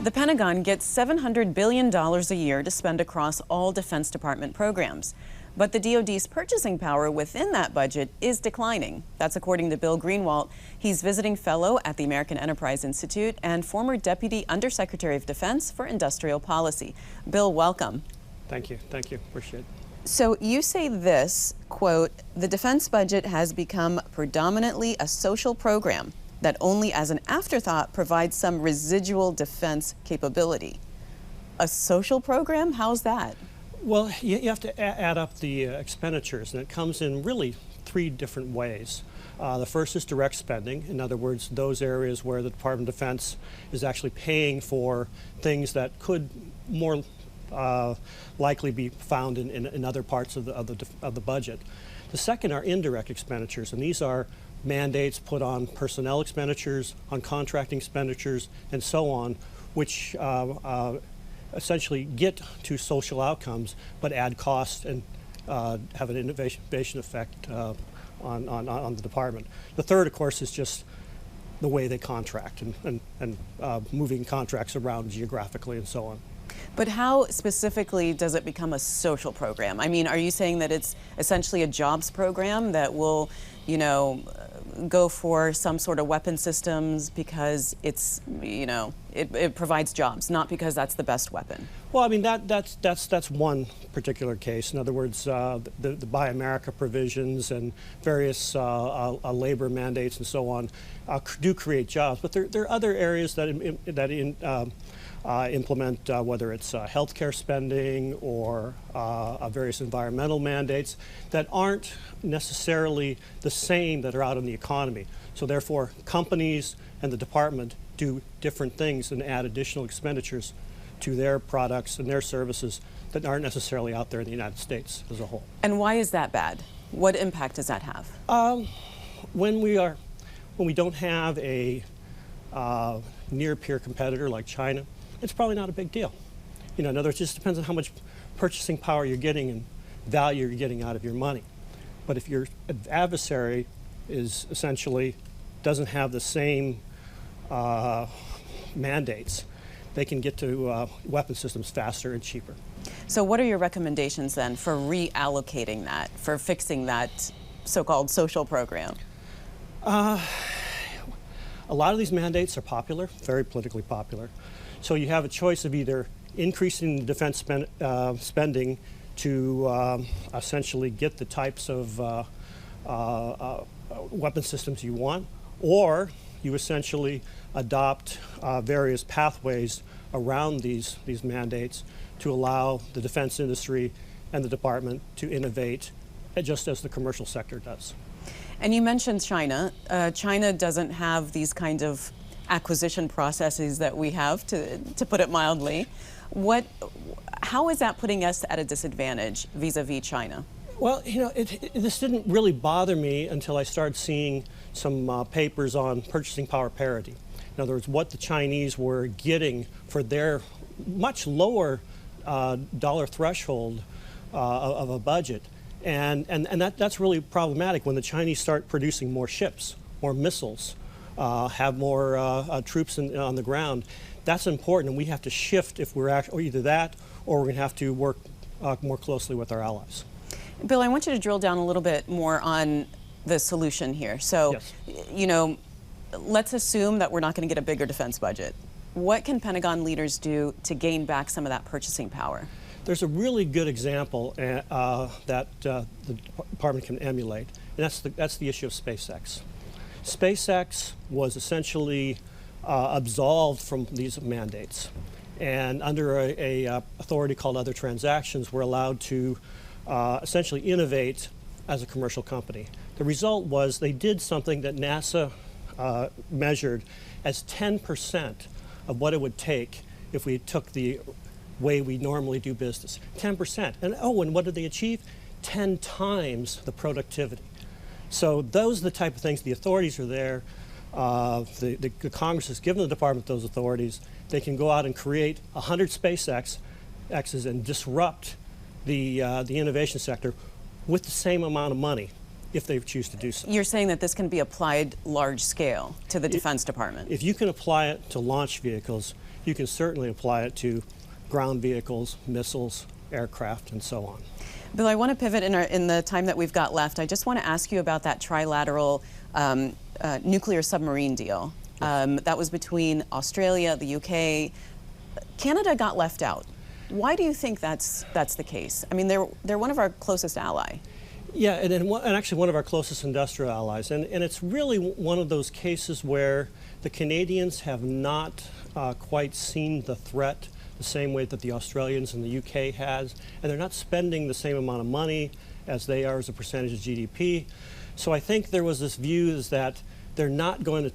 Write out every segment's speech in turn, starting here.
The Pentagon gets $700 billion a year to spend across all Defense Department programs. But the DoD's purchasing power within that budget is declining. That's according to Bill Greenwalt. He's visiting fellow at the American Enterprise Institute and former Deputy Undersecretary of Defense for Industrial Policy. Bill, welcome. Thank you. Thank you. Appreciate it. So you say this, quote, "The defense budget has become predominantly a social program that only as an afterthought provides some residual defense capability." A social program? How's that? Well, you have to add up the expenditures, and it comes in really three different ways. The first is direct spending. In other words, those areas where the Department of Defense is actually paying for things that could more likely be found in other parts of the budget. The second are indirect expenditures, and these are mandates put on personnel expenditures, on contracting expenditures, and so on, which essentially get to social outcomes but add cost and have an innovation effect on the department. The third, of course, is just the way they contract and moving contracts around geographically and so on. But how specifically does it become a social program? I mean, are you saying that it's essentially a jobs program that will, you know, go for some sort of weapon systems because it's, you know, it provides jobs, not because that's the best weapon? Well, I mean, that's one particular case. In other words, the Buy America provisions and various labor mandates and so on do create jobs. But there are other areas that implement, whether it's healthcare spending or various environmental mandates that aren't necessarily the same that are out in the economy. So therefore, companies and the department do different things and add additional expenditures to their products and their services that aren't necessarily out there in the United States as a whole. And why is that bad? What impact does that have? When we don't have a near-peer competitor like China, it's probably not a big deal. You know, in other words, it just depends on how much purchasing power you're getting and value you're getting out of your money. But if your adversary is essentially doesn't have the same mandates, they can get to weapon systems faster and cheaper. So what are your recommendations then for reallocating that, for fixing that so-called social program? A lot of these mandates are popular, very politically popular. So you have a choice of either increasing the defense spending to essentially get the types of weapon systems you want, or you essentially adopt various pathways around these mandates to allow the defense industry and the department to innovate just as the commercial sector does. And you mentioned China. China doesn't have these kind of acquisition processes that we have, to put it mildly. How is that putting us at a disadvantage vis-a-vis China? Well, you know, this didn't really bother me until I started seeing some papers on purchasing power parity. In other words, what the Chinese were getting for their much lower dollar threshold of a budget. And that's really problematic when the Chinese start producing more ships, more missiles, have more troops on the ground. That's important, and we have to shift if we're or either that or we're going to have to work more closely with our allies. Bill, I want you to drill down a little bit more on the solution here. So, yes. You know, let's assume that we're not going to get a bigger defense budget. What can Pentagon leaders do to gain back some of that purchasing power? There's a really good example that the department can emulate, and that's the issue of SpaceX. SpaceX was essentially absolved from these mandates, and under a authority called Other Transactions, we're allowed to essentially innovate as a commercial company. The result was they did something that NASA measured as 10% of what it would take if we took the way we normally do business. 10%. And what did they achieve? 10 times the productivity. So those are the type of things, the authorities are there. The Congress has given the department those authorities. They can go out and create 100 SpaceX's and disrupt the innovation sector with the same amount of money if they choose to do so. You're saying that this can be applied large scale to the Defense Department? If you can apply it to launch vehicles, you can certainly apply it to ground vehicles, missiles, aircraft, and so on. Bill, I want to pivot in the time that we've got left. I just want to ask you about that trilateral nuclear submarine deal. That was between Australia, the UK. Canada got left out. Why do you think that's the case? I mean, they're one of our closest ally. Yeah, and actually one of our closest industrial allies. And it's really one of those cases where the Canadians have not quite seen the threat the same way that the Australians and the UK has, and they're not spending the same amount of money as they are as a percentage of GDP. So I think there was this view is that they're not going to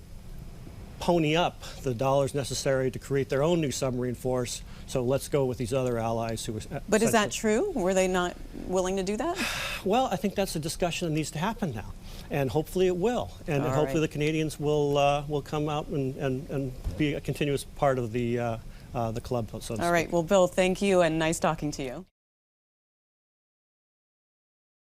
pony up the dollars necessary to create their own new submarine force, so let's go with these other allies who are... But is that true? Were they not willing to do that? Well, I think that's a discussion that needs to happen now, and hopefully it will. And All hopefully right. the Canadians will come out and be a continuous part of the club, so to speak. All right. Well, Bill, thank you, and nice talking to you.